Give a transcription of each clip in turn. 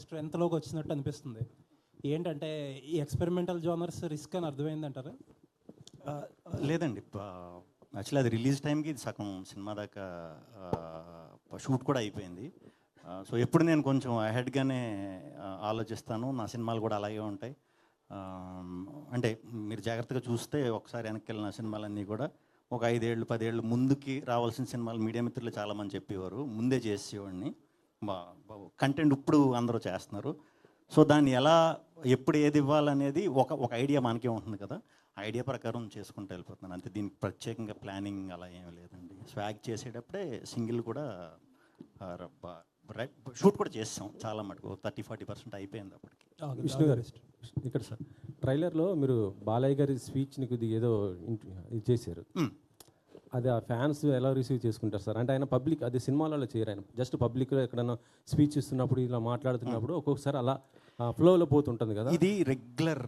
స్ట్రెంత్లోకి వచ్చినట్టు అనిపిస్తుంది. ఏంటంటే ఈ ఎక్స్పెరిమెంటల్ జోనర్స్ రిస్క్ అని అర్థమైందంటారా? లేదండి, యాక్చువల్లీ అది రిలీజ్ టైంకి ఇది సగం సినిమా దాకా షూట్ కూడా అయిపోయింది. సో ఎప్పుడు నేను కొంచెం అహెడ్గానే ఆలోచిస్తాను, నా సినిమాలు కూడా అలాగే ఉంటాయి. అంటే మీరు జాగ్రత్తగా చూస్తే ఒకసారి వెనక్కి వెళ్ళిన సినిమాలన్నీ కూడా ఒక 5 ఏళ్ళు 10 ఏళ్ళు ముందుకి రావాల్సిన సినిమాలు మీడియా మిత్రులు చాలామంది చెప్పేవారు, ముందే చేసేవాడిని. కంటెంట్ ఇప్పుడు అందరూ చేస్తున్నారు. సో దాన్ని ఎలా ఎప్పుడు ఏది ఇవ్వాలనేది ఒక ఐడియా మనకే ఉంటుంది కదా, ఐడియా ప్రకారం చేసుకుంటూ వెళ్ళిపోతున్నాను అంతే. దీనికి ప్రత్యేకంగా ప్లానింగ్ అలా ఏమీ లేదండి. స్వాగ్ చేసేటప్పుడే సింగిల్ కూడా షూట్ కూడా చేస్తాం చాలా మటుకు, 30-40% అయిపోయింది అప్పటికి. విష్ణు గారు ఇక్కడ సార్, ట్రైలర్లో మీరు బాలయ్య గారి స్పీచ్ని కొద్దిగా ఏదో ఇది చేశారు, అది ఆ ఫ్యాన్స్ ఎలా రిసీవ్ చేసుకుంటారు సార్? అంటే ఆయన పబ్లిక్, అది సినిమాలలో చేయరు, ఆయన జస్ట్ పబ్లిక్లో ఎక్కడైనా స్పీచ్ ఇస్తున్నప్పుడు ఇలా మాట్లాడుతున్నప్పుడు ఒక్కొక్కసారి అలా ఫ్లోలో పోతుంటుంది కదా. ఇది రెగ్యులర్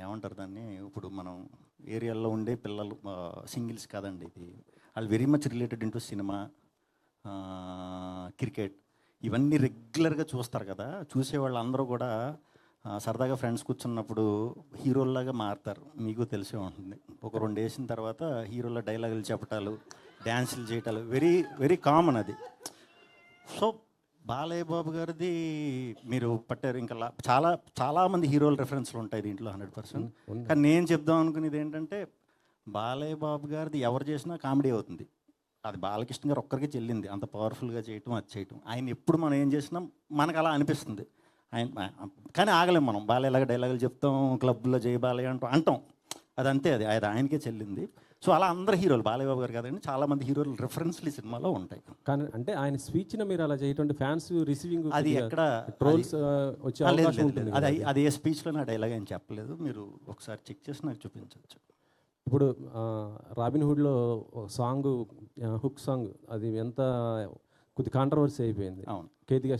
ఏమంటారు దాన్ని, ఇప్పుడు మనం ఏరియాలో ఉండే పిల్లలు సింగిల్స్ కాదండి, ఇది వాళ్ళు very much related into cinema, cricket, ఇవన్నీ రెగ్యులర్గా చూస్తారు కదా. చూసేవాళ్ళు అందరూ కూడా సరదాగా ఫ్రెండ్స్ కూర్చున్నప్పుడు హీరోల్లాగా మారుతారు, మీకు తెలిసే ఉంటుంది. ఒక 2 వేసిన తర్వాత హీరోల డైలాగులు చెప్పటాలు, డ్యాన్సులు చేయటాలు వెరీ కామన్ అది. సో బాలయ్య బాబు గారిది మీరు పట్టారు, ఇంకా చాలామంది హీరోల రెఫరెన్స్లు ఉంటాయి దీంట్లో 100%. కానీ నేను చెప్దాం అనుకునేది ఏంటంటే, బాలయ్య బాబు గారిది ఎవరు చేసినా కామెడీ అవుతుంది. అది బాలకృష్ణ గారు ఒక్కరికి చెల్లింది, అంత పవర్ఫుల్గా చేయటం, అది చేయటం. ఆయన ఎప్పుడు మనం ఏం చేసినా మనకు అలా అనిపిస్తుంది. ఆయన కానీ ఆగలేం మనం, బాలయ్యలాగా డైలాగులు చెప్తాం, క్లబ్లో జై బాలయ్య అంటాం, అది అంతే, అది ఆయనకే చెల్లింది. సో అలా అందరు హీరోలు, బాలయ్య బాబు గారు కాదండి, చాలామంది హీరోలు రెఫరెన్స్లు ఈ సినిమాలో ఉంటాయి. కానీ అంటే ఆయన స్పీచ్ని మీరు అలా చేయటం ఫ్యాన్స్ రిసీవింగ్ అది ఎక్కడ ట్రోల్స్ వచ్చే అవకాశం ఉంటుంది. అది ఏ స్పీచ్లో నా డైలాగ్ ఏం చెప్పలేదు, మీరు ఒకసారి చెక్ చేసి నాకు చూపించవచ్చు. ఇప్పుడు రాబిన్హుడ్లో సాంగ్, హుక్ సాంగ్, అది ఎంత కొద్ది కాంట్రవర్సీ అయిపోయింది. అవును, కేతిగా